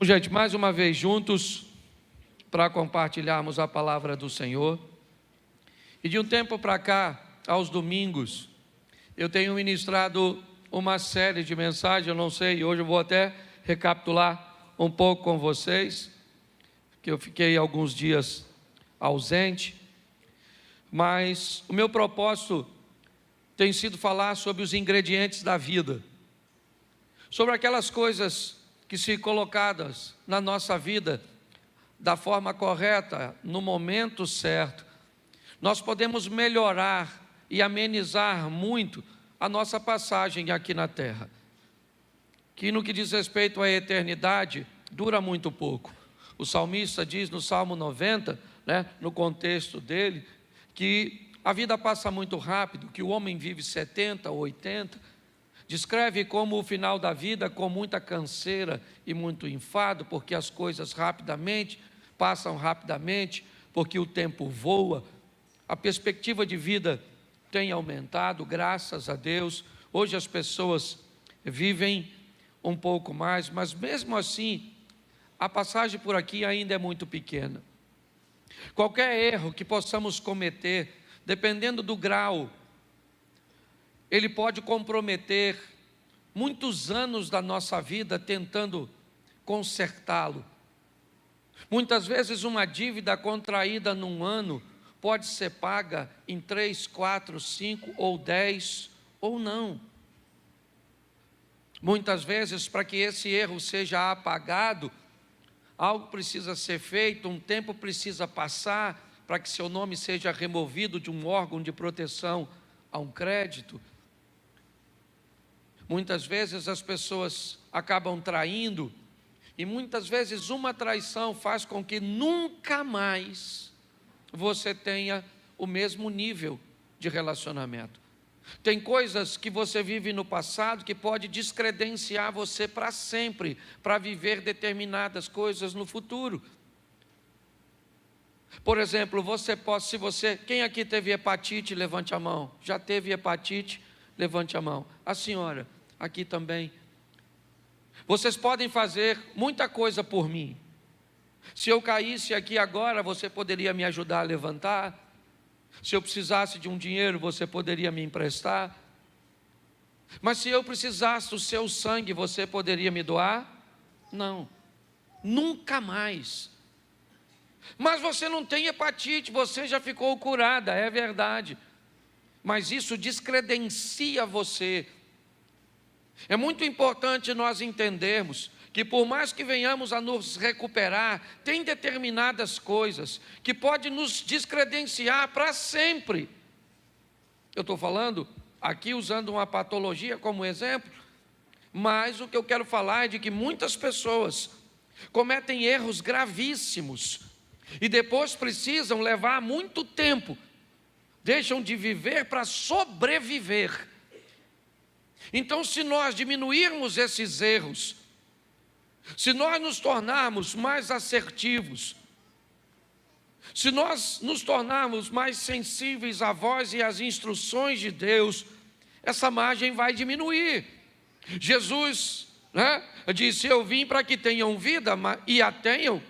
Gente, mais uma vez juntos para compartilharmos a palavra do Senhor. E de um tempo para cá, aos domingos, eu tenho ministrado uma série de mensagens, eu não sei, hoje eu vou até recapitular um pouco com vocês, que eu fiquei alguns dias ausente, mas o meu propósito tem sido falar sobre os ingredientes da vida, sobre aquelas coisas que, se colocadas na nossa vida da forma correta, no momento certo, nós podemos melhorar e amenizar muito a nossa passagem aqui na terra, que no que diz respeito à eternidade, dura muito pouco. O salmista diz no Salmo 90, no contexto dele, que a vida passa muito rápido, que o homem vive 70 ou 80, descreve como o final da vida com muita canseira e muito enfado, porque as coisas passam rapidamente, porque o tempo voa. A perspectiva de vida tem aumentado, graças a Deus. Hoje as pessoas vivem um pouco mais, mas mesmo assim, a passagem por aqui ainda é muito pequena. Qualquer erro que possamos cometer, dependendo do grau, ele pode comprometer muitos anos da nossa vida tentando consertá-lo. Muitas vezes uma dívida contraída num ano pode ser paga em 3, 4, 5 ou 10 ou não. Muitas vezes, para que esse erro seja apagado, algo precisa ser feito, um tempo precisa passar para que seu nome seja removido de um órgão de proteção a um crédito. Muitas vezes as pessoas acabam traindo, e muitas vezes uma traição faz com que nunca mais você tenha o mesmo nível de relacionamento. Tem coisas que você vive no passado que pode descredenciar você para sempre, para viver determinadas coisas no futuro. Por exemplo, quem aqui teve hepatite, levante a mão. Já teve hepatite? Levante a mão. A senhora, aqui também. Vocês podem fazer muita coisa por mim. Se eu caísse aqui agora, você poderia me ajudar a levantar. Se eu precisasse de um dinheiro, você poderia me emprestar. Mas se eu precisasse do seu sangue, você poderia me doar? Não, nunca mais. Mas você não tem hepatite, você já ficou curada, é verdade. Mas isso descredencia você. É muito importante nós entendermos que, por mais que venhamos a nos recuperar, tem determinadas coisas que podem nos descredenciar para sempre. Eu estou falando aqui usando uma patologia como exemplo, mas o que eu quero falar é de que muitas pessoas cometem erros gravíssimos e depois precisam levar muito tempo, deixam de viver para sobreviver. Então, se nós diminuirmos esses erros, se nós nos tornarmos mais assertivos, se nós nos tornarmos mais sensíveis à voz e às instruções de Deus, essa margem vai diminuir. Jesus disse: eu vim para que tenham vida e a tenham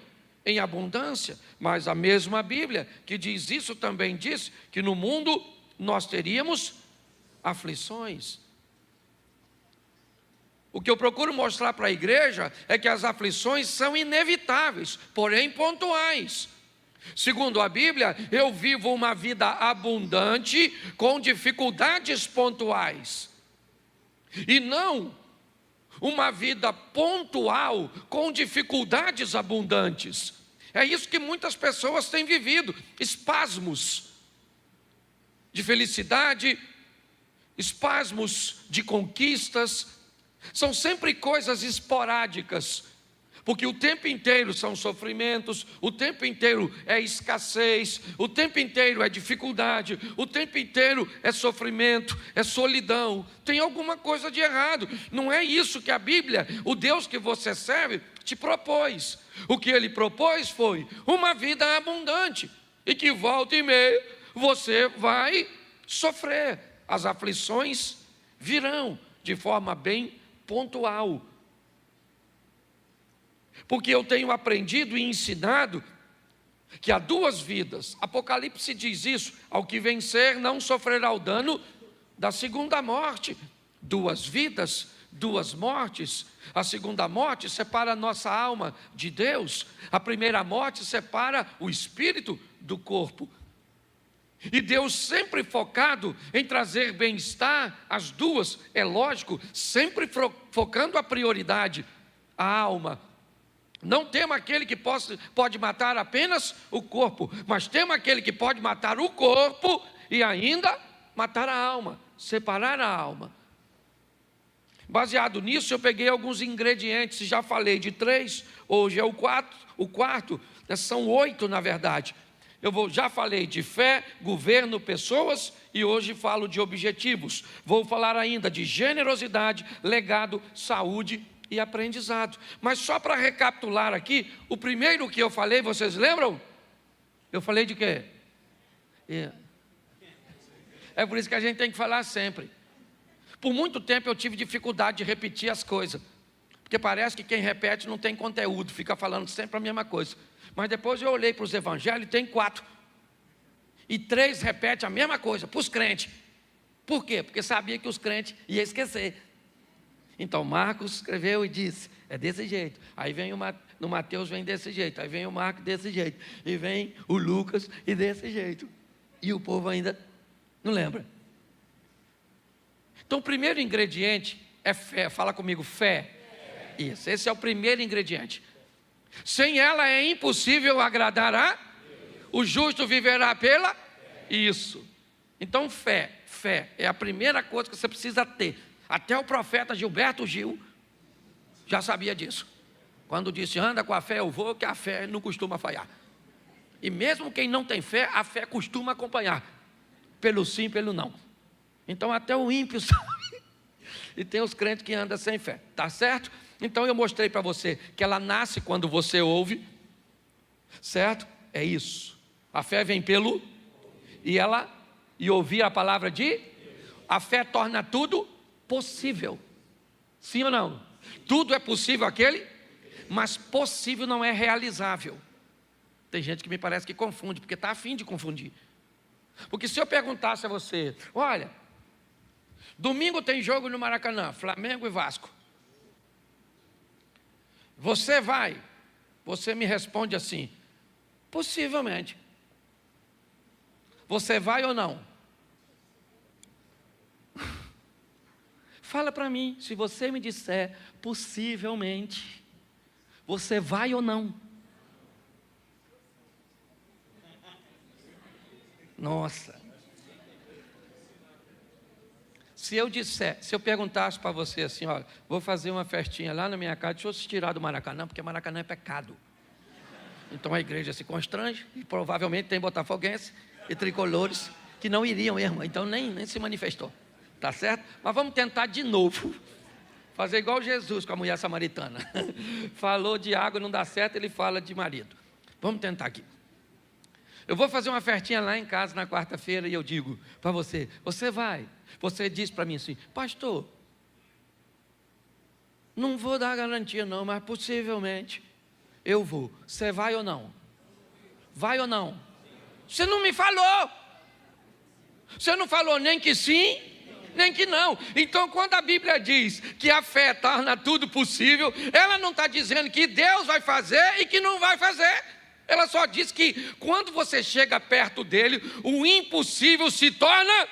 em abundância. Mas a mesma Bíblia que diz isso também diz que no mundo nós teríamos aflições. O que eu procuro mostrar para a igreja é que as aflições são inevitáveis, porém pontuais. Segundo a Bíblia, eu vivo uma vida abundante com dificuldades pontuais, e não uma vida pontual com dificuldades abundantes. É isso que muitas pessoas têm vivido, espasmos de felicidade, espasmos de conquistas. São sempre coisas esporádicas, porque o tempo inteiro são sofrimentos, o tempo inteiro é escassez, o tempo inteiro é dificuldade, o tempo inteiro é sofrimento, é solidão. Tem alguma coisa de errado. Não é isso que a Bíblia, o Deus que você serve, te propôs. O que Ele propôs foi uma vida abundante, e que volta e meia você vai sofrer. As aflições virão de forma bem pontual. Porque eu tenho aprendido e ensinado que há duas vidas. Apocalipse diz isso: ao que vencer não sofrerá o dano da segunda morte. Duas vidas, duas mortes. A segunda morte separa a nossa alma de Deus. A primeira morte separa o espírito do corpo. E Deus sempre focado em trazer bem-estar às duas, é lógico, sempre focando a prioridade, a alma. Não temos aquele que pode matar apenas o corpo, mas temos aquele que pode matar o corpo e ainda matar a alma, separar a alma. Baseado nisso, eu peguei alguns ingredientes, já falei de 3, hoje é o quarto, são 8 na verdade. Já falei de fé, governo, pessoas e hoje falo de objetivos. Vou falar ainda de generosidade, legado, saúde e aprendizado. Mas só para recapitular aqui, o primeiro que eu falei, vocês lembram? Eu falei de quê? É por isso que a gente tem que falar sempre. Por muito tempo eu tive dificuldade de repetir as coisas, porque parece que quem repete não tem conteúdo, fica falando sempre a mesma coisa. Mas depois eu olhei para os evangelhos e tem 4. E 3 repetem a mesma coisa para os crentes. Por quê? Porque sabia que os crentes iam esquecer. Então Marcos escreveu e disse, é desse jeito. Aí vem no Mateus vem desse jeito. Aí vem o Marcos desse jeito. E vem o Lucas e desse jeito. E o povo ainda não lembra. Então o primeiro ingrediente é fé. Fala comigo, fé. Isso, esse é o primeiro ingrediente. Sem ela é impossível agradar a o justo viverá pela isso. Então fé é a primeira coisa que você precisa ter. Até o profeta Gilberto Gil já sabia disso. Quando disse, anda com a fé eu vou, que a fé não costuma falhar. E mesmo quem não tem fé, a fé costuma acompanhar. Pelo sim, pelo não. Então até o ímpio sabe. E tem os crentes que andam sem fé, tá certo? Então eu mostrei para você que ela nasce quando você ouve, certo? É isso. A fé vem pelo e ouvir a palavra de a fé torna tudo possível. Sim ou não? Tudo é possível aquele, mas possível não é realizável. Tem gente que me parece que confunde, porque está a fim de confundir. Porque se eu perguntasse a você, olha, domingo tem jogo no Maracanã, Flamengo e Vasco. Você vai? Você me responde assim, possivelmente. Você vai ou não? Fala para mim, se você me disser, possivelmente, você vai ou não? Nossa. Se eu perguntasse para você assim, olha, vou fazer uma festinha lá na minha casa, deixa eu se tirar do Maracanã, porque Maracanã é pecado. Então a igreja se constrange, e provavelmente tem botafoguense e tricolores que não iriam mesmo, então nem se manifestou, tá certo? Mas vamos tentar de novo, fazer igual Jesus com a mulher samaritana. Falou de água, não dá certo, ele fala de marido. Vamos tentar aqui. Eu vou fazer uma festinha lá em casa na quarta-feira e eu digo para você, você vai? Você diz para mim assim, pastor, não vou dar garantia não, mas possivelmente eu vou. Você vai ou não? Vai ou não? Você não me falou. Você não falou nem que sim, nem que não. Então quando a Bíblia diz que a fé torna tudo possível, ela não está dizendo que Deus vai fazer e que não vai fazer. Ela só diz que quando você chega perto dele, o impossível se torna,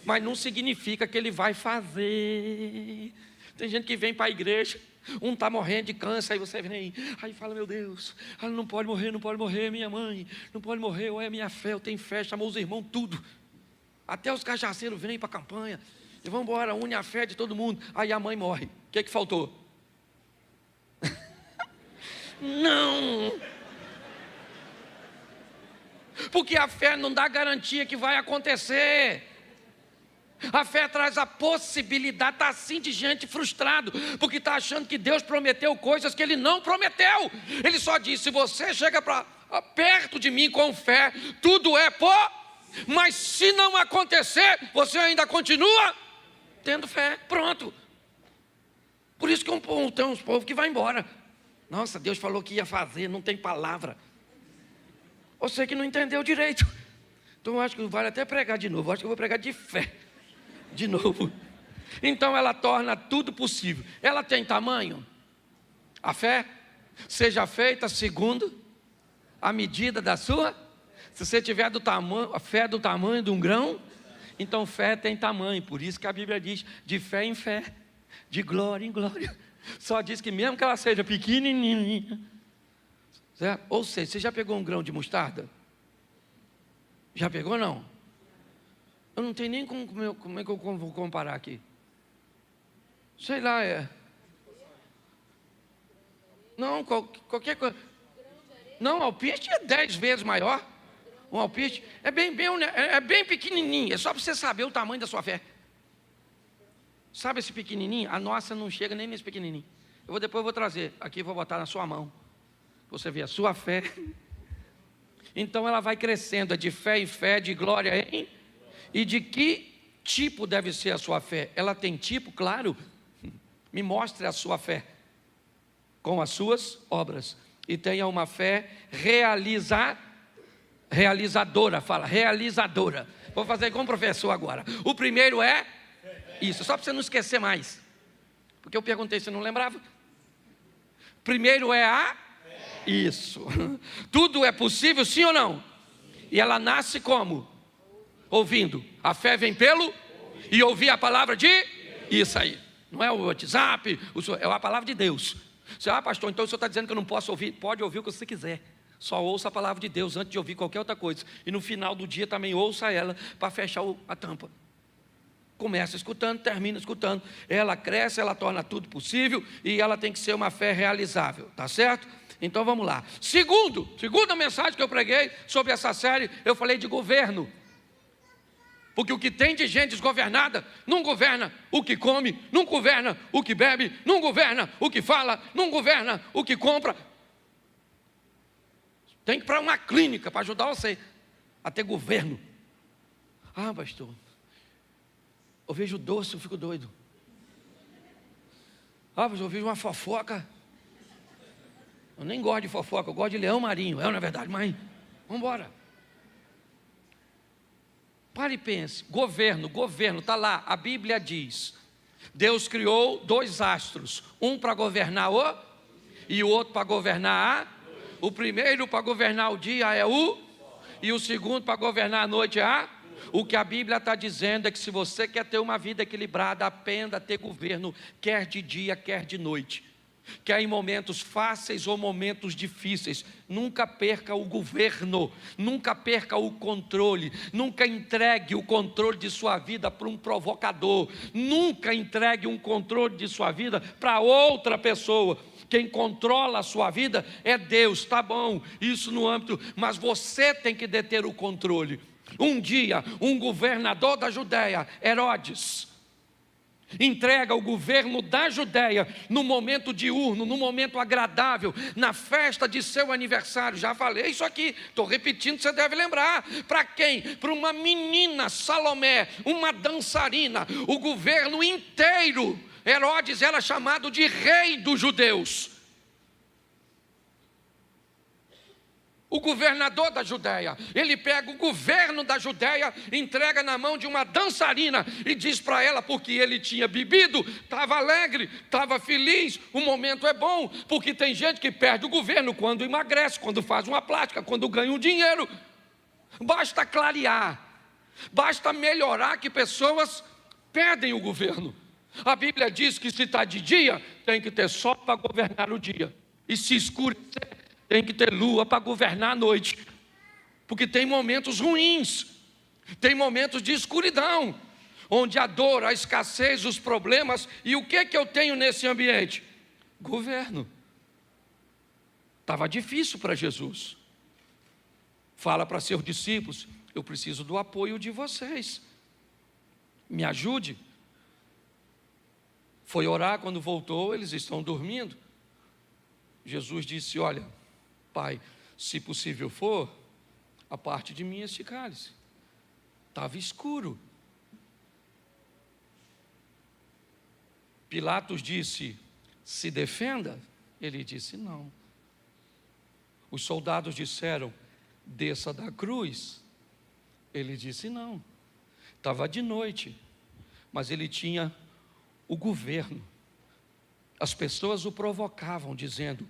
mas não significa que ele vai fazer. Tem gente que vem para a igreja, um está morrendo de câncer, aí você vem, aí fala, meu Deus, ela não pode morrer, minha mãe, não pode morrer, ou é minha fé, eu tenho fé, chamou os irmãos, tudo. Até os cajaceiros vêm para a campanha, e vão embora, une a fé de todo mundo, aí a mãe morre. O que faltou? Não! Porque a fé não dá garantia que vai acontecer. A fé traz a possibilidade, está assim de gente frustrado, porque está achando que Deus prometeu coisas que Ele não prometeu. Ele só disse, se você chega perto de mim com fé, tudo é mas se não acontecer, você ainda continua tendo fé, pronto. Por isso que tem uns povos que vai embora. Nossa, Deus falou que ia fazer, não tem palavra. Você que não entendeu direito. Então eu acho que vale até pregar de novo. Eu acho que eu vou pregar de fé. De novo. Então ela torna tudo possível. Ela tem tamanho? A fé? Seja feita segundo a medida da sua. Se você tiver a fé do tamanho de um grão, então fé tem tamanho. Por isso que a Bíblia diz de fé em fé, de glória em glória. Só diz que mesmo que ela seja pequenininha, certo? Ou seja, você já pegou um grão de mostarda? Já pegou, não? Eu não tenho nem como é que eu vou comparar aqui. Sei lá, Não, qualquer coisa. Não, alpiste é 10 vezes maior. Um alpiste é bem pequenininho. É só para você saber o tamanho da sua fé. Sabe esse pequenininho? A nossa não chega nem nesse pequenininho. Depois eu vou trazer. Aqui vou botar na sua mão. Você vê a sua fé. Então ela vai crescendo, de fé em fé, de glória em. E de que tipo deve ser a sua fé? Ela tem tipo, claro. Me mostre a sua fé com as suas obras. E tenha uma fé realizadora. Fala, realizadora. Vou fazer com o professor agora. O primeiro é isso, só para você não esquecer mais. Porque eu perguntei, você não lembrava? Primeiro é isso. Tudo é possível, sim ou não? E ela nasce como? Ouvindo. A fé vem pelo e ouvir a palavra de isso aí. Não é o WhatsApp, é a palavra de Deus. Você, pastor, então o senhor está dizendo que eu não posso ouvir? Pode ouvir o que você quiser. Só ouça a palavra de Deus antes de ouvir qualquer outra coisa. E no final do dia também ouça ela para fechar a tampa. Começa escutando, termina escutando. Ela cresce, ela torna tudo possível e ela tem que ser uma fé realizável, tá certo? Então vamos lá. Segunda mensagem que eu preguei sobre essa série, eu falei de governo. Porque o que tem de gente desgovernada, não governa o que come, não governa o que bebe, não governa o que fala, não governa o que compra. Tem que ir para uma clínica para ajudar você a ter governo. Pastor, eu vejo doce, eu fico doido. Pastor, eu vejo uma fofoca. Eu nem gosto de fofoca, eu gosto de leão marinho. Não é verdade, mãe? Vamos embora. Pare e pense, governo, está lá, a Bíblia diz, Deus criou 2 astros, um para governar e o outro para governar o primeiro para governar o dia é e o segundo para governar a noite é O que a Bíblia está dizendo é que se você quer ter uma vida equilibrada, aprenda a ter governo, quer de dia, quer de noite. Quer em momentos fáceis ou momentos difíceis, nunca perca o governo, nunca perca o controle, nunca entregue o controle de sua vida para um provocador, nunca entregue um controle de sua vida para outra pessoa. Quem controla a sua vida é Deus, tá bom, isso no âmbito, mas você tem que deter o controle. Um dia, um governador da Judéia, Herodes, entrega o governo da Judéia no momento diurno, no momento agradável, na festa de seu aniversário. Já falei isso aqui, estou repetindo, você deve lembrar. Para quem? Para uma menina, Salomé, uma dançarina. O governo inteiro, Herodes era chamado de rei dos judeus. O governador da Judéia, ele pega o governo da Judéia, entrega na mão de uma dançarina e diz para ela, porque ele tinha bebido, estava alegre, estava feliz, o momento é bom, porque tem gente que perde o governo quando emagrece, quando faz uma plástica, quando ganha um dinheiro. Basta clarear, basta melhorar que pessoas perdem o governo. A Bíblia diz que se está de dia, tem que ter sol para governar o dia, e se escurecer, tem que ter lua para governar a noite, porque tem momentos ruins, tem momentos de escuridão, onde a dor, a escassez, os problemas, e o que eu tenho nesse ambiente? Governo. Estava difícil para Jesus, fala para seus discípulos, eu preciso do apoio de vocês, me ajude. Foi orar, quando voltou, eles estão dormindo. Jesus disse, olha, Pai, se possível for, a parte de mim este cálice. Estava escuro. Pilatos disse, se defenda. Ele disse: não. Os soldados disseram: desça da cruz. Ele disse: não. Estava de noite, mas ele tinha o governo. As pessoas o provocavam, dizendo: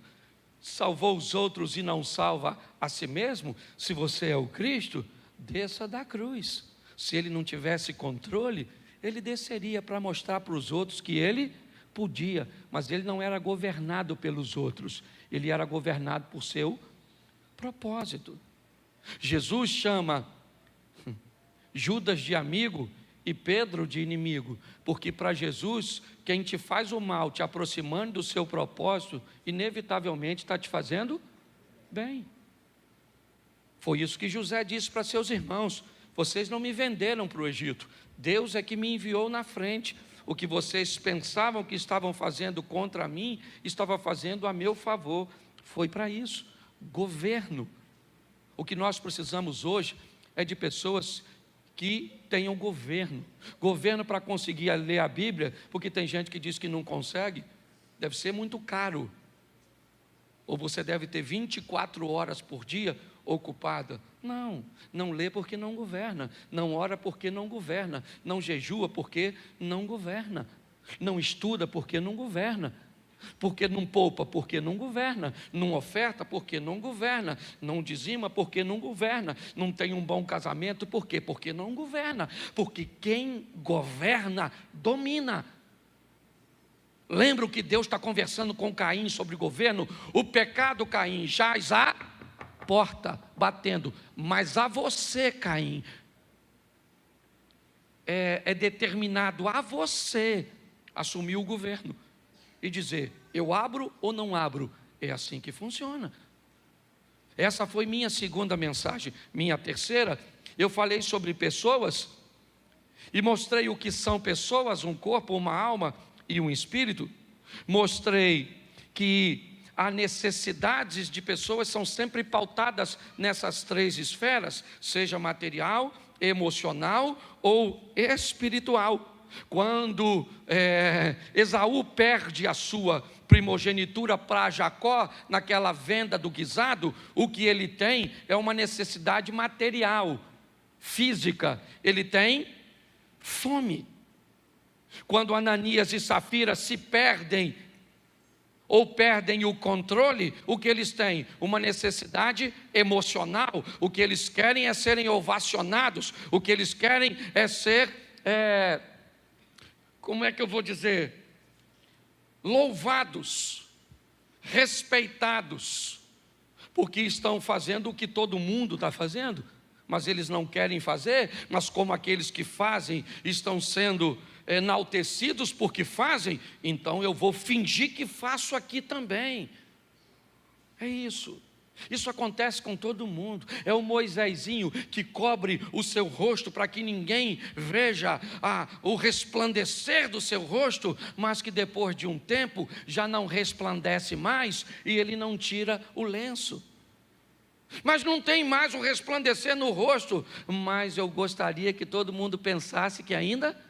salvou os outros e não salva a si mesmo? Se você é o Cristo, desça da cruz. Se ele não tivesse controle, ele desceria para mostrar para os outros que ele podia, mas ele não era governado pelos outros, ele era governado por seu propósito. Jesus chama Judas de amigo e Pedro de inimigo, porque para Jesus, quem te faz o mal, te aproximando do seu propósito, inevitavelmente está te fazendo bem. Foi isso que José disse para seus irmãos: vocês não me venderam para o Egito, Deus é que me enviou na frente. O que vocês pensavam que estavam fazendo contra mim, estava fazendo a meu favor. Foi para isso. Governo. O que nós precisamos hoje é de pessoas que tenham governo. Governo para conseguir ler a Bíblia, porque tem gente que diz que não consegue. Deve ser muito caro. Ou você deve ter 24 horas por dia ocupada. Não lê porque não governa, não ora porque não governa, não jejua porque não governa, não estuda porque não governa, porque não poupa porque não governa, não oferta porque não governa, não dizima porque não governa, não tem um bom casamento por quê? Porque não governa, porque quem governa domina. Lembra que Deus está conversando com Caim sobre governo? O pecado, Caim, jaz à porta, batendo, mas a você, Caim, é determinado a você assumir o governo e dizer: eu abro ou não abro. É assim que funciona. Essa foi minha segunda mensagem. Minha terceira, eu falei sobre pessoas e mostrei o que são pessoas: um corpo, uma alma e um espírito. Mostrei que as necessidades de pessoas são sempre pautadas nessas três esferas, seja material, emocional ou espiritual. Quando Esaú perde a sua primogenitura para Jacó, naquela venda do guisado, o que ele tem é uma necessidade material, física. Ele tem fome. Quando Ananias e Safira se perdem, ou perdem o controle, o que eles têm? Uma necessidade emocional. O que eles querem é serem ovacionados, o que eles querem é ser, como é que eu vou dizer? Louvados, respeitados, porque estão fazendo o que todo mundo está fazendo, mas eles não querem fazer. Mas como aqueles que fazem estão sendo enaltecidos porque fazem, então eu vou fingir que faço aqui também. É isso. Isso acontece com todo mundo. É o Moisésinho que cobre o seu rosto para que ninguém veja o resplandecer do seu rosto, mas que depois de um tempo já não resplandece mais e ele não tira o lenço. Mas não tem mais o resplandecer no rosto, mas eu gostaria que todo mundo pensasse que ainda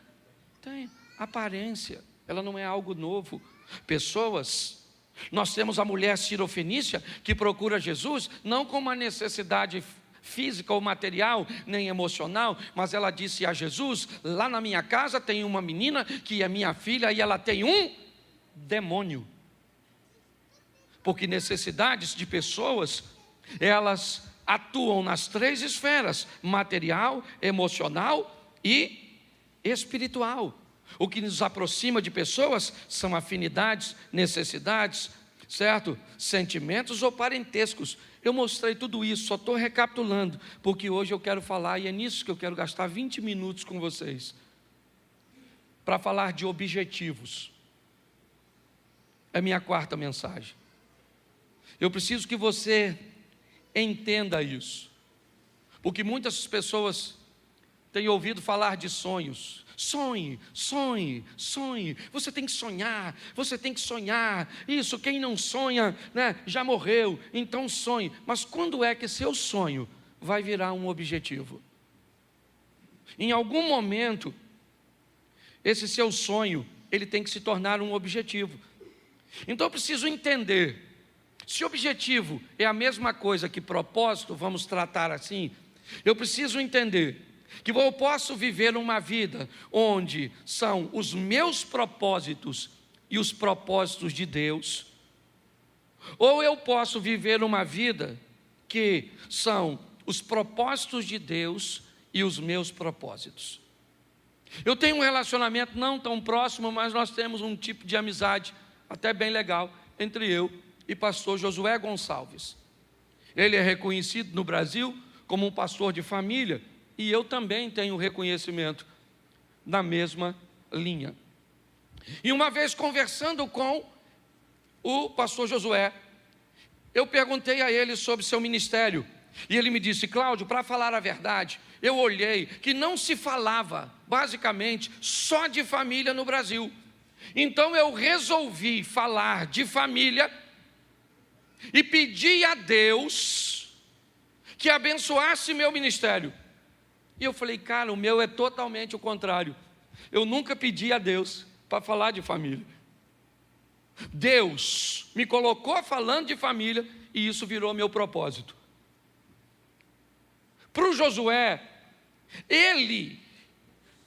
tem aparência, ela não é algo novo. Pessoas, nós temos a mulher cirofenícia que procura Jesus, não com uma necessidade física ou material, nem emocional, mas ela disse a Jesus: lá na minha casa tem uma menina que é minha filha e ela tem um demônio. Porque necessidades de pessoas, elas atuam nas três esferas: material, emocional e espiritual. O que nos aproxima de pessoas são afinidades, necessidades, certo? Sentimentos ou parentescos. Eu mostrei tudo isso, só estou recapitulando, porque hoje eu quero falar, e é nisso que eu quero gastar 20 minutos com vocês, para falar de objetivos. É minha quarta mensagem. Eu preciso que você entenda isso, porque muitas pessoas têm ouvido falar de sonhos. Sonhe, sonhe, sonhe. Você tem que sonhar, você tem que sonhar. Isso, quem não sonha, né, já morreu, então sonhe. Mas quando é que seu sonho vai virar um objetivo? Em algum momento, esse seu sonho, ele tem que se tornar um objetivo. Então eu preciso entender, se objetivo é a mesma coisa que propósito, vamos tratar assim, eu preciso entender que eu posso viver uma vida onde são os meus propósitos e os propósitos de Deus, ou eu posso viver uma vida que são os propósitos de Deus e os meus propósitos. Eu tenho um relacionamento não tão próximo, mas nós temos um tipo de amizade até bem legal entre eu e pastor Josué Gonçalves. Ele é reconhecido no Brasil como um pastor de família, e eu também tenho reconhecimento na mesma linha. E uma vez conversando com o pastor Josué, eu perguntei a ele sobre seu ministério, e ele me disse: Cláudio, para falar a verdade, eu olhei que não se falava, basicamente, só de família no Brasil. Então eu resolvi falar de família e pedi a Deus que abençoasse meu ministério. E eu falei: cara, o meu é totalmente o contrário. Eu nunca pedi a Deus para falar de família. Deus me colocou falando de família e isso virou meu propósito. Para o Josué, ele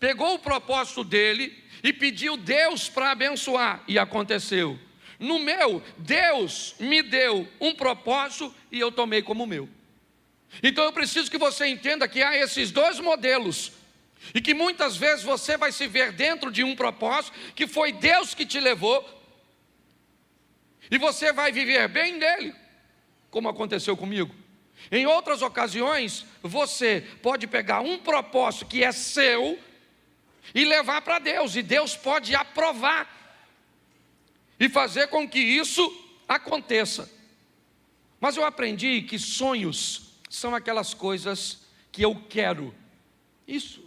pegou o propósito dele e pediu Deus para abençoar, e aconteceu. No meu, Deus me deu um propósito e eu tomei como meu. Então eu preciso que você entenda que há esses dois modelos, e que muitas vezes você vai se ver dentro de um propósito que foi Deus que te levou, e você vai viver bem nele, como aconteceu comigo. Em outras ocasiões, você pode pegar um propósito que é seu e levar para Deus, e Deus pode aprovar e fazer com que isso aconteça. Mas eu aprendi que sonhos são aquelas coisas que eu quero. Isso.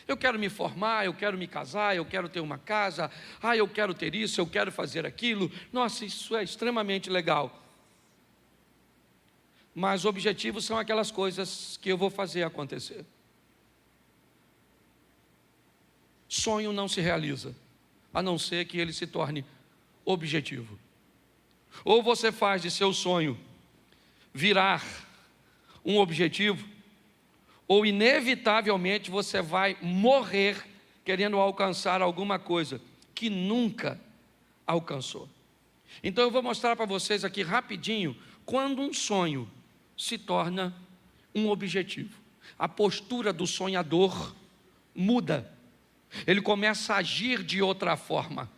Eu quero me formar, eu quero me casar, eu quero ter uma casa, eu quero ter isso, eu quero fazer aquilo. Nossa, isso é extremamente legal. Mas objetivos são aquelas coisas que eu vou fazer acontecer. Sonho não se realiza, a não ser que ele se torne objetivo. Ou você faz de seu sonho virar um objetivo, ou inevitavelmente você vai morrer querendo alcançar alguma coisa que nunca alcançou. Então eu vou mostrar para vocês aqui rapidinho quando um sonho se torna um objetivo. A postura do sonhador muda. Ele começa a agir de outra forma.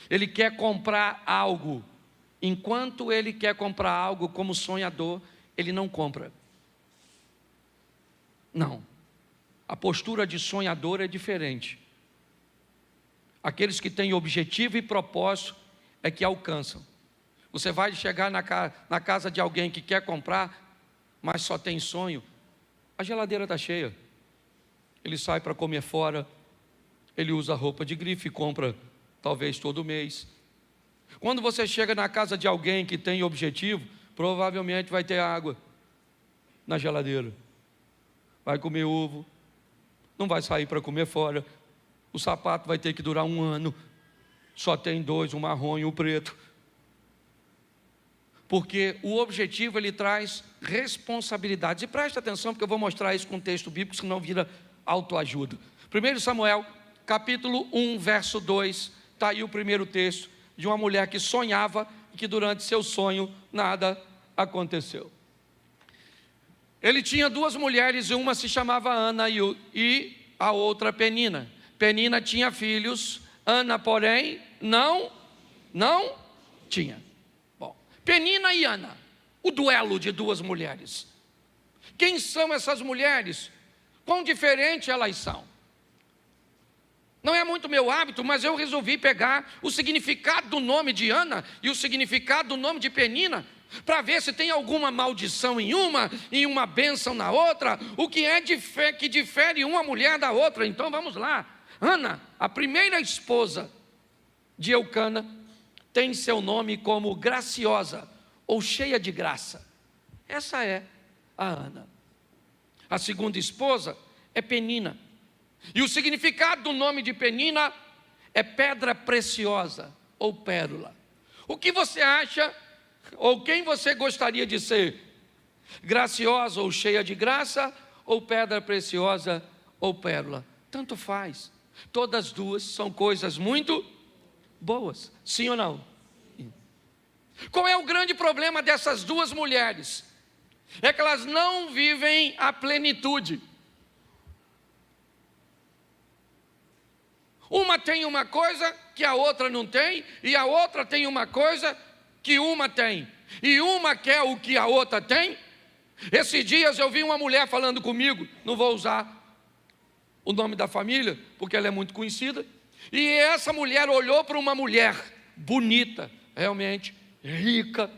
Ele quer comprar algo. Enquanto ele quer comprar algo como sonhador, ele não compra. Não. A postura de sonhador é diferente. Aqueles que têm objetivo e propósito é que alcançam. Você vai chegar na casa de alguém que quer comprar, mas só tem sonho. A geladeira está cheia. Ele sai para comer fora, ele usa roupa de grife e compra talvez todo mês. Quando você chega na casa de alguém que tem objetivo, provavelmente vai ter água na geladeira. Vai comer ovo, não vai sair para comer fora. O sapato vai ter que durar 1 ano. Só tem 2, o marrom e o preto. Porque o objetivo, ele traz responsabilidades. E preste atenção, porque eu vou mostrar isso com um texto bíblico, senão vira autoajuda. 1 Samuel, capítulo 1, verso 2, está aí o primeiro texto de uma mulher que sonhava e que durante seu sonho nada aconteceu. Ele tinha 2 mulheres, e uma se chamava Ana e a outra Penina. Penina tinha filhos, Ana, porém, não tinha. Bom, Penina e Ana, o duelo de 2 mulheres. Quem são essas mulheres? Quão diferentes elas são? Não é muito meu hábito, mas eu resolvi pegar o significado do nome de Ana e o significado do nome de Penina, para ver se tem alguma maldição em uma bênção na outra, o que é que difere uma mulher da outra. Então vamos lá. Ana, a primeira esposa de Eucana, tem seu nome como graciosa, ou cheia de graça. Essa é a Ana. A segunda esposa é Penina. E o significado do nome de Penina é pedra preciosa, ou pérola? O que você acha, ou quem você gostaria de ser? Graciosa ou cheia de graça, ou pedra preciosa ou pérola? Tanto faz. Todas duas são coisas muito boas, sim ou não? Qual é o grande problema dessas duas mulheres? É que elas não vivem a plenitude. Uma tem uma coisa que a outra não tem, e a outra tem uma coisa que uma tem, e uma quer o que a outra tem. Esses dias eu vi uma mulher falando comigo, não vou usar o nome da família, porque ela é muito conhecida, e essa mulher olhou para uma mulher bonita, realmente, rica,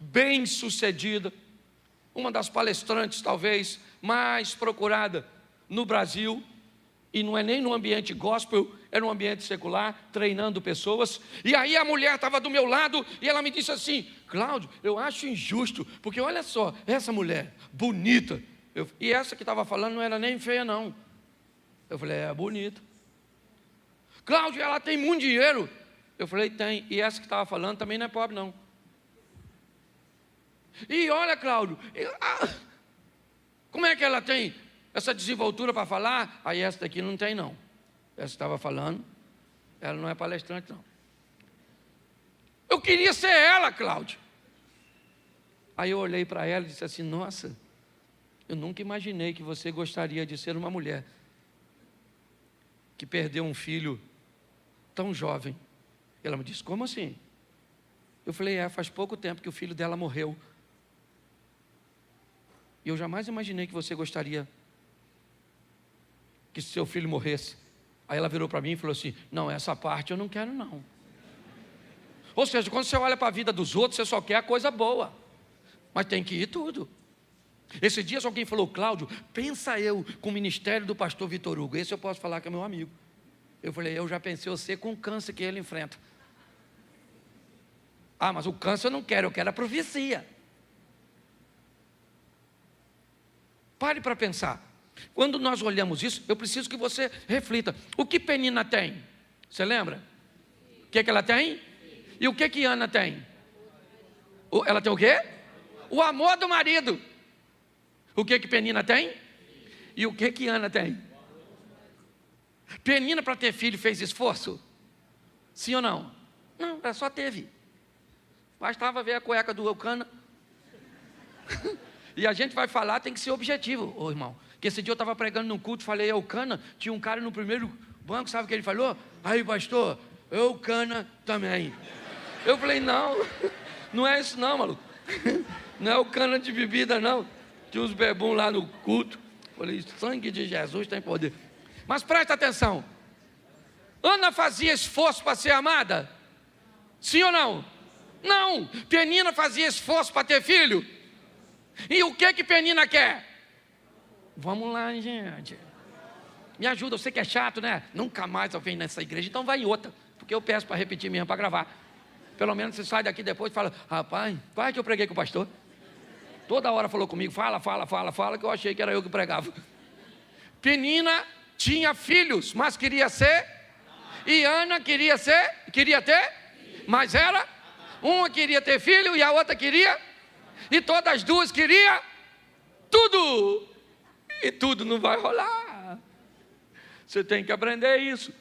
bem-sucedida, uma das palestrantes talvez mais procurada no Brasil, e não é nem no ambiente gospel, é no ambiente secular, treinando pessoas. E aí a mulher estava do meu lado, e ela me disse assim: Cláudio, eu acho injusto, porque olha só, essa mulher, bonita, e essa que estava falando não era nem feia não. Eu falei, é bonita. Cláudio, ela tem muito dinheiro. Eu falei, tem. E essa que estava falando também não é pobre não. E olha, Cláudio, como é que ela tem essa desenvoltura para falar? Aí essa daqui não tem não. Essa estava falando, ela não é palestrante não. Eu queria ser ela, Cláudio. Aí eu olhei para ela e disse assim, nossa, eu nunca imaginei que você gostaria de ser uma mulher que perdeu um filho tão jovem. Ela me disse, como assim? Eu falei, faz pouco tempo que o filho dela morreu. E eu jamais imaginei que você gostaria que seu filho morresse. Aí ela virou para mim e falou assim, não, essa parte eu não quero não. Ou seja, quando você olha para a vida dos outros, você só quer a coisa boa, mas tem que ir tudo. Esse dia alguém falou, Cláudio, pensa eu com o ministério do pastor Vitor Hugo, esse eu posso falar que é meu amigo. Eu falei, eu já pensei você com o câncer que ele enfrenta. Ah, mas o câncer eu não quero, eu quero a profecia. Pare para pensar. Quando nós olhamos isso, eu preciso que você reflita. O que Penina tem? Você lembra? O que ela tem? E o que Ana tem? Ela tem o quê? O amor do marido. O que Penina tem? E o que Ana tem? Penina, para ter filho, fez esforço? Sim ou não? Não, ela só teve. Bastava ver a cueca do Eucana. E a gente vai falar, tem que ser objetivo, ô irmão. Porque esse dia eu estava pregando num culto, falei Eucana, tinha um cara no primeiro banco, sabe o que ele falou? Aí, pastor, Eucana também. Eu falei, não, não é isso não, maluco. Não é Eucana de bebida não. Tinha uns bebum lá no culto. Falei, sangue de Jesus tem poder. Mas presta atenção. Ana fazia esforço para ser amada? Sim ou não? Não. Penina fazia esforço para ter filho? E o que Penina quer? Vamos lá, gente. Me ajuda, eu sei que é chato, né? Nunca mais eu venho nessa igreja, então vai em outra. Porque eu peço para repetir mesmo, para gravar. Pelo menos você sai daqui depois e fala, rapaz, qual é que eu preguei com o pastor? Toda hora falou comigo, fala, que eu achei que era eu que pregava. Penina tinha filhos, mas queria ser. E Ana queria ter, mas era. Uma queria ter filho e a outra queria. E todas as duas queriam tudo. E tudo não vai rolar. Você tem que aprender isso.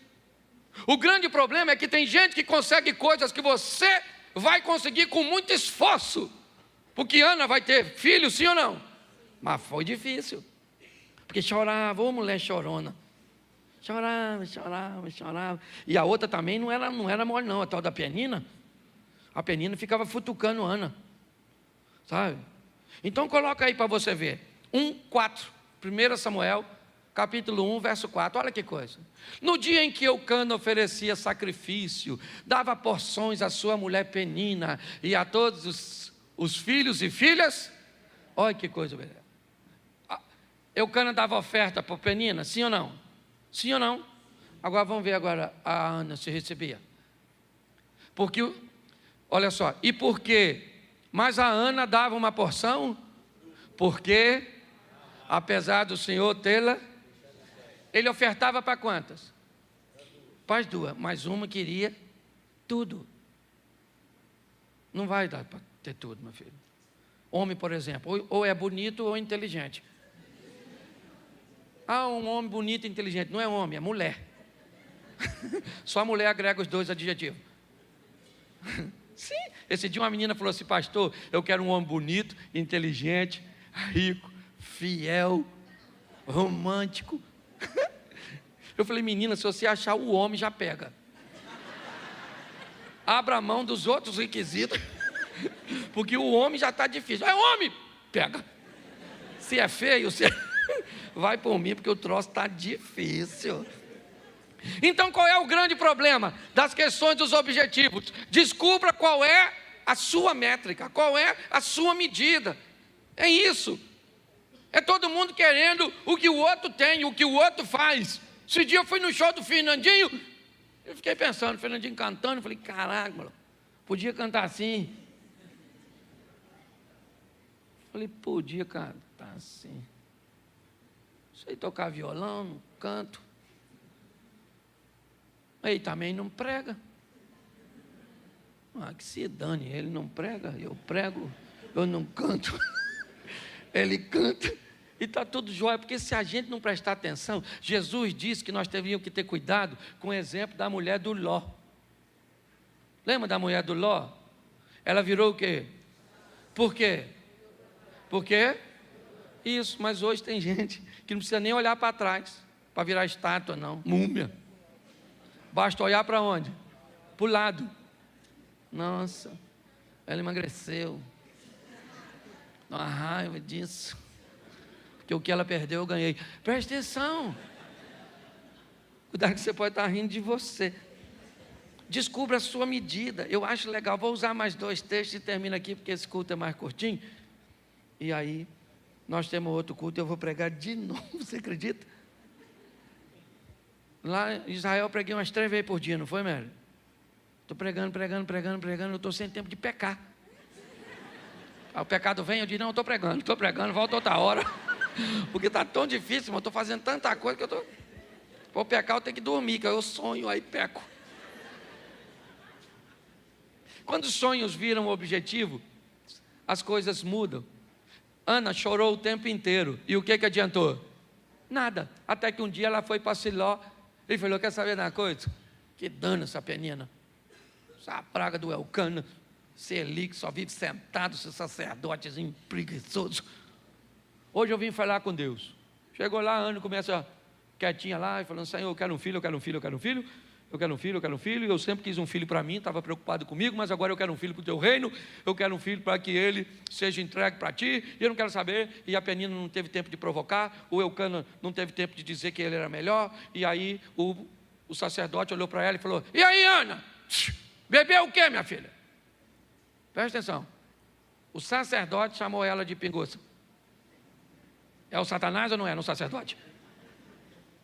O grande problema é que tem gente que consegue coisas que você vai conseguir com muito esforço. Porque Ana vai ter filho, sim ou não? Mas foi difícil. Porque chorava, ô mulher chorona. Chorava. E a outra também não era mole não, a tal da Penina. A Penina ficava futucando Ana. Sabe? Então coloca aí para você ver. 1:4. 1 Samuel, capítulo 1, verso 4. Olha que coisa. No dia em que Eucana oferecia sacrifício, dava porções à sua mulher Penina e a todos os filhos e filhas. Olha que coisa. Eucana dava oferta para Penina, sim ou não? Sim ou não? Agora vamos ver agora a Ana se recebia. Porque, olha só, e por quê? Mas a Ana dava uma porção, porque, apesar do Senhor tê-la, ele ofertava para quantas? Para as duas, mas uma queria tudo. Não vai dar para ter tudo, meu filho. Homem, por exemplo, ou é bonito ou inteligente. Um homem bonito e inteligente. Não é homem, é mulher. Só a mulher agrega os dois adjetivos. Sim. Esse dia uma menina falou assim: pastor, eu quero um homem bonito, inteligente, rico, fiel, romântico. Eu falei: menina, se você achar o homem, já pega. Abra a mão dos outros requisitos, porque o homem já está difícil. É homem, pega. Se é feio, vai por mim, porque o troço está difícil. Então, qual é o grande problema das questões dos objetivos? Descubra qual é a sua métrica, qual é a sua medida. É isso. É todo mundo querendo o que o outro tem, o que o outro faz. Esse dia eu fui no show do Fernandinho, eu fiquei pensando, o Fernandinho cantando, eu falei: caraca, mano, podia cantar assim. Eu falei: podia cantar assim. Sei tocar violão, não canto. Ele também não prega. Que se dane, ele não prega, eu prego, eu não canto. Ele canta e está tudo jóia, porque se a gente não prestar atenção, Jesus disse que nós deveríamos que ter cuidado com o exemplo da mulher do Ló. Lembra da mulher do Ló? Ela virou o quê? Por quê? Por quê? Isso, mas hoje tem gente que não precisa nem olhar para trás, para virar estátua não, múmia. Basta olhar para onde? Para o lado. Nossa, ela emagreceu. Uma raiva disso. Porque o que ela perdeu eu ganhei. Preste atenção. Cuidado que você pode estar rindo de você. Descubra a sua medida. Eu acho legal. Vou usar mais 2 textos e termino aqui, porque esse culto é mais curtinho. E aí, nós temos outro culto e eu vou pregar de novo. Você acredita? Lá em Israel eu preguei umas 3 vezes por dia, não foi, Mary? Estou pregando, eu estou sem tempo de pecar. Aí o pecado vem, eu digo: não, estou pregando, volta outra hora. Porque está tão difícil, mas eu estou fazendo tanta coisa que eu estou... Para pecar eu tenho que dormir, que eu sonho, aí peco. Quando os sonhos viram o objetivo, as coisas mudam. Ana chorou o tempo inteiro, e o que adiantou? Nada, até que um dia ela foi para Siló. Ele falou: quer saber de uma coisa? Que dano essa penina. Essa praga do Elcana. Esse Eli que só vive sentado, esse sacerdotezinho preguiçoso. Hoje eu vim falar com Deus. Chegou lá, Ana começa quietinha lá, e falando: Senhor, eu quero um filho. E eu sempre quis um filho para mim, estava preocupado comigo, mas agora eu quero um filho para o teu reino. Eu quero um filho para que ele seja entregue para ti. E eu não quero saber. E a penina não teve tempo de provocar, o Elcana não teve tempo de dizer que ele era melhor. E aí o sacerdote olhou para ela e falou: e aí, Ana? Bebeu o quê, minha filha? Presta atenção. O sacerdote chamou ela de pinguça. É o Satanás ou não é no sacerdote?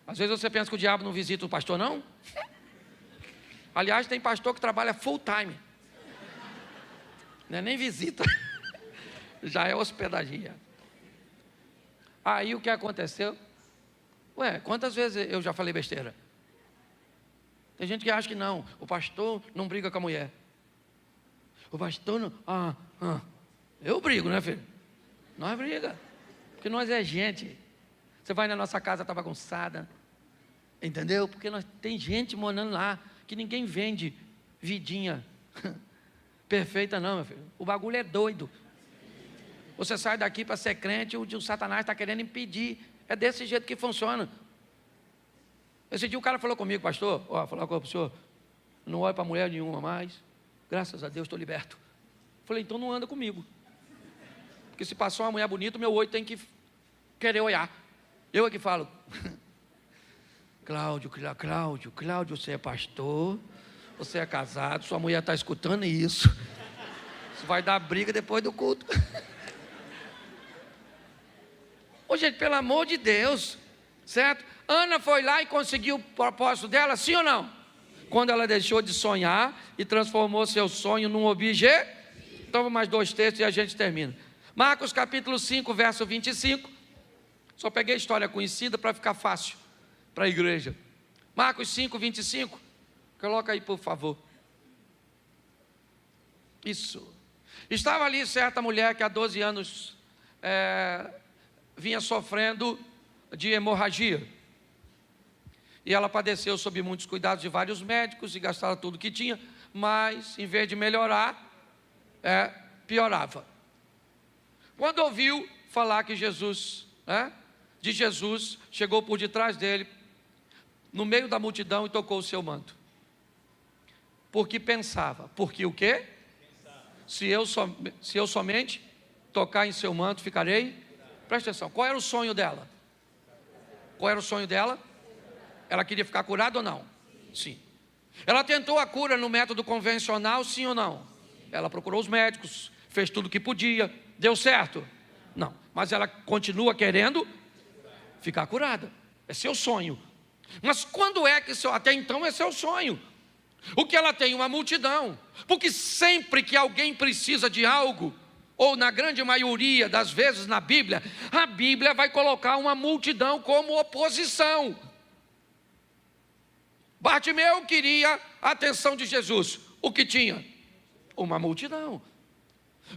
Às vezes você pensa que o diabo não visita o pastor, não? Aliás, tem pastor que trabalha full time. Não é nem visita. Já é hospedagia. Aí o que aconteceu? Quantas vezes eu já falei besteira? Tem gente que acha que não. O pastor não briga com a mulher. O pastor não... Eu brigo, né, filho? Nós briga. Porque nós é gente. Você vai na nossa casa, está bagunçada. Entendeu? Porque tem gente morando lá que ninguém vende vidinha perfeita não, meu filho. O bagulho é doido. Você sai daqui para ser crente, o Satanás está querendo impedir. É desse jeito que funciona. Esse dia o cara falou comigo: pastor, falar com o senhor, não olho para mulher nenhuma mais. Graças a Deus estou liberto. Falei: então não anda comigo. Porque se passou uma mulher bonita, meu olho tem que querer olhar. Eu é que falo: Cláudio, você é pastor, você é casado, sua mulher está escutando isso. Isso vai dar briga depois do culto. Ô gente, pelo amor de Deus, certo? Ana foi lá e conseguiu o propósito dela, sim ou não? Quando ela deixou de sonhar e transformou seu sonho num objeto. Então, mais 2 textos e a gente termina. Marcos capítulo 5, verso 25. Só peguei a história conhecida para ficar fácil para a igreja. Marcos 5, 25. Coloca aí, por favor. Isso. Estava ali certa mulher que há 12 anos vinha sofrendo de hemorragia. E ela padeceu sob muitos cuidados de vários médicos e gastava tudo que tinha, mas em vez de melhorar, piorava. Quando ouviu falar que Jesus, chegou por detrás dele, no meio da multidão, e tocou o seu manto. Porque pensava, porque o quê? Se eu somente tocar em seu manto, ficarei? Presta atenção, qual era o sonho dela? Qual era o sonho dela? Ela queria ficar curada ou não? Sim. Ela tentou a cura no método convencional, sim ou não? Ela procurou os médicos, fez tudo o que podia, deu certo? Não, mas ela continua querendo ficar curada, é seu sonho. Mas quando é que até então é seu sonho? O que ela tem? Uma multidão, porque sempre que alguém precisa de algo, ou na grande maioria das vezes na Bíblia, a Bíblia vai colocar uma multidão como oposição. Bartimeu queria a atenção de Jesus, o que tinha? Uma multidão.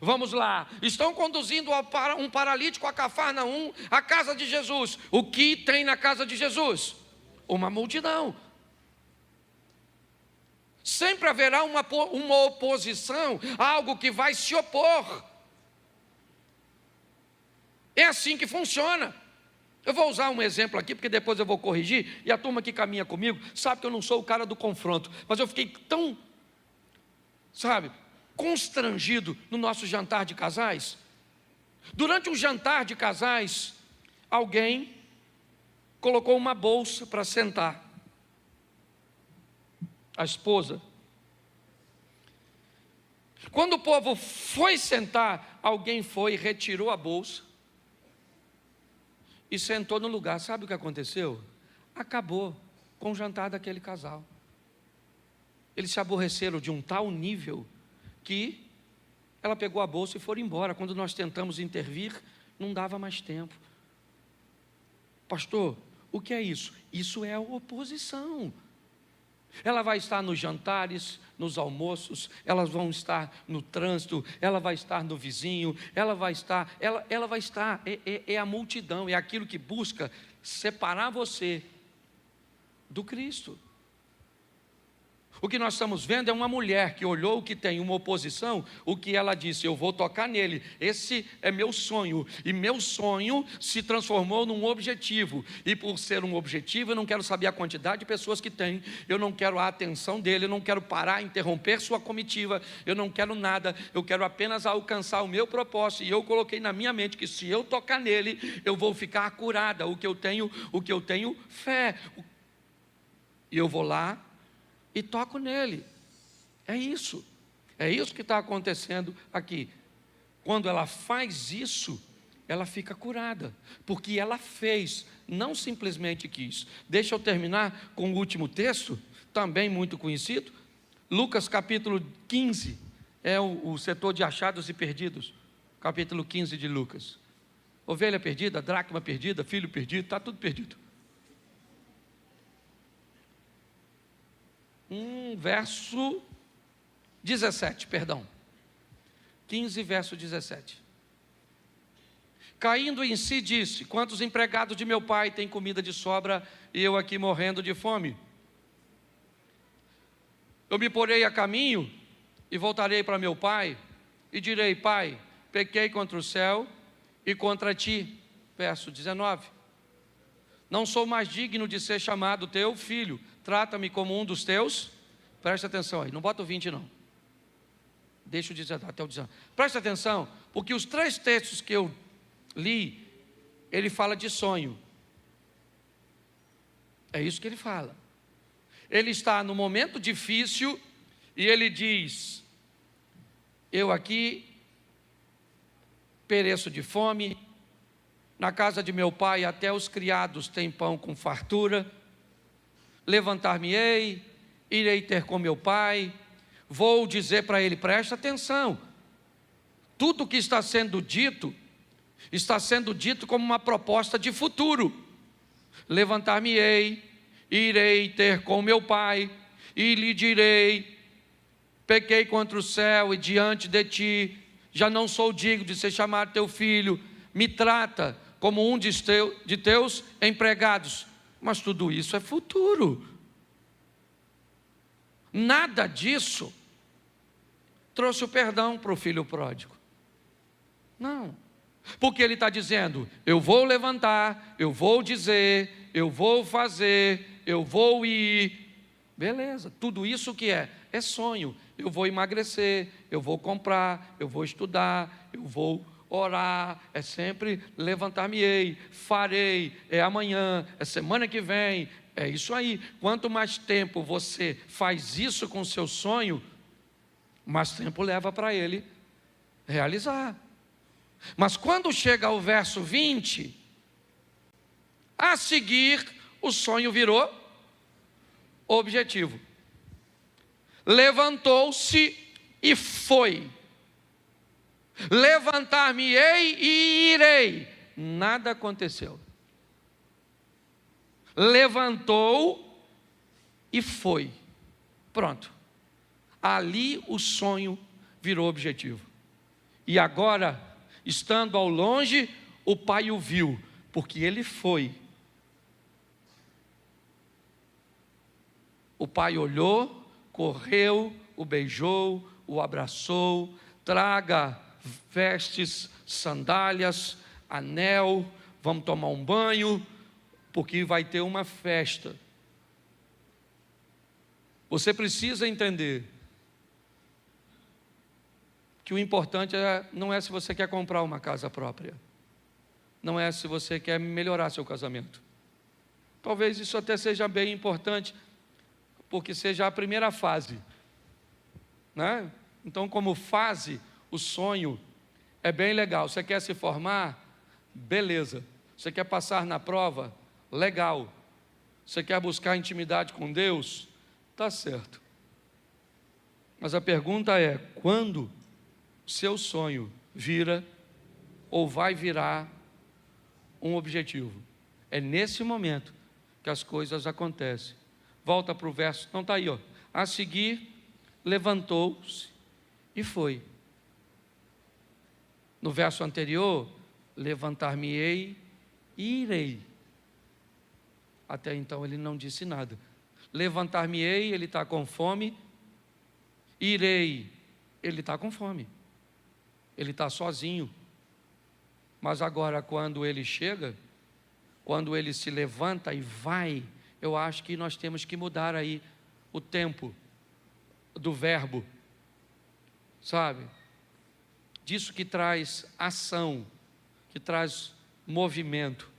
Vamos lá, estão conduzindo um paralítico a Cafarnaum, a casa de Jesus. O que tem na casa de Jesus? Uma multidão. Sempre haverá uma oposição, algo que vai se opor. É assim que funciona. Eu vou usar um exemplo aqui, porque depois eu vou corrigir, e a turma que caminha comigo sabe que eu não sou o cara do confronto, mas eu fiquei tão, constrangido no nosso jantar de casais. Durante um jantar de casais, alguém colocou uma bolsa para sentar. A esposa. Quando o povo foi sentar, alguém foi e retirou a bolsa e sentou no lugar. Sabe o que aconteceu? Acabou com o jantar daquele casal. Eles se aborreceram de um tal nível que ela pegou a bolsa e foi embora. Quando nós tentamos intervir, não dava mais tempo. Pastor, o que é isso? Isso é a oposição. Ela vai estar nos jantares, nos almoços, elas vão estar no trânsito, ela vai estar no vizinho, ela vai estar, é a multidão, é aquilo que busca separar você do Cristo. O que nós estamos vendo é uma mulher que olhou que tem uma oposição, o que ela disse: eu vou tocar nele, esse é meu sonho, e meu sonho se transformou num objetivo, e por ser um objetivo, eu não quero saber a quantidade de pessoas que tem, eu não quero a atenção dele, eu não quero parar, interromper sua comitiva, eu não quero nada, eu quero apenas alcançar o meu propósito, e eu coloquei na minha mente que se eu tocar nele, eu vou ficar curada, o que eu tenho fé, e eu vou lá, e toco nele. É isso que está acontecendo aqui. Quando ela faz isso, ela fica curada, porque ela fez, não simplesmente quis. Deixa eu terminar com o último texto, também muito conhecido, Lucas capítulo 15, é o setor de achados e perdidos, capítulo 15 de Lucas. Ovelha perdida, dracma perdida, filho perdido, está tudo perdido. Verso 17, perdão. 15, verso 17. Caindo em si, disse: quantos empregados de meu pai têm comida de sobra e eu aqui morrendo de fome? Eu me porei a caminho e voltarei para meu pai e direi: pai, pequei contra o céu e contra ti. Verso 19. Não sou mais digno de ser chamado teu filho, trata-me como um dos teus. Presta atenção aí, não bota o 20 não. Deixa eu dizer até o 19. Presta atenção, porque os 3 textos que eu li, ele fala de sonho. É isso que ele fala. Ele está no momento difícil e ele diz: eu aqui pereço de fome, na casa de meu pai até os criados têm pão com fartura, levantar-me-ei, irei ter com meu pai, vou dizer para ele, presta atenção, tudo que está sendo dito como uma proposta de futuro. Levantar-me-ei, irei ter com meu pai, e lhe direi, pequei contra o céu e diante de ti, já não sou digno de ser chamado teu filho, me trata como um de teus empregados. Mas tudo isso é futuro. Nada disso trouxe o perdão para o filho pródigo. Não. Porque ele está dizendo, eu vou levantar, eu vou dizer, eu vou fazer, eu vou ir. Beleza, tudo isso que é sonho. Eu vou emagrecer, eu vou comprar, eu vou estudar, eu vou orar, é sempre levantar-me-ei, farei, é amanhã, é semana que vem, é isso aí. Quanto mais tempo você faz isso com o seu sonho, mais tempo leva para ele realizar. Mas quando chega ao verso 20, a seguir o sonho virou objetivo. Levantou-se e foi. Levantar-me-ei e irei. Nada aconteceu. Levantou e foi. Pronto. Ali o sonho virou objetivo. E agora, estando ao longe, o pai o viu, porque ele foi. O pai olhou, correu, o beijou, o abraçou, traga vestes, sandálias, anel, vamos tomar um banho, porque vai ter uma festa. Você precisa entender que o importante não é se você quer comprar uma casa própria, não é se você quer melhorar seu casamento. Talvez isso até seja bem importante, porque seja a primeira fase, né? Então, como fase, o sonho é bem legal. Você quer se formar? Beleza. Você quer passar na prova? Legal. Você quer buscar intimidade com Deus? Tá certo. Mas a pergunta é, quando seu sonho vira ou vai virar um objetivo? É nesse momento que as coisas acontecem. Volta para o verso, não está aí, ó. A seguir, levantou-se e foi. No verso anterior, levantar-me-ei e irei. Até então ele não disse nada. Levantar-me-ei, ele está com fome. Irei, ele está com fome. Ele está sozinho. Mas agora, quando ele chega, quando ele se levanta e vai, eu acho que nós temos que mudar aí o tempo do verbo, sabe? Disso que traz ação, que traz movimento.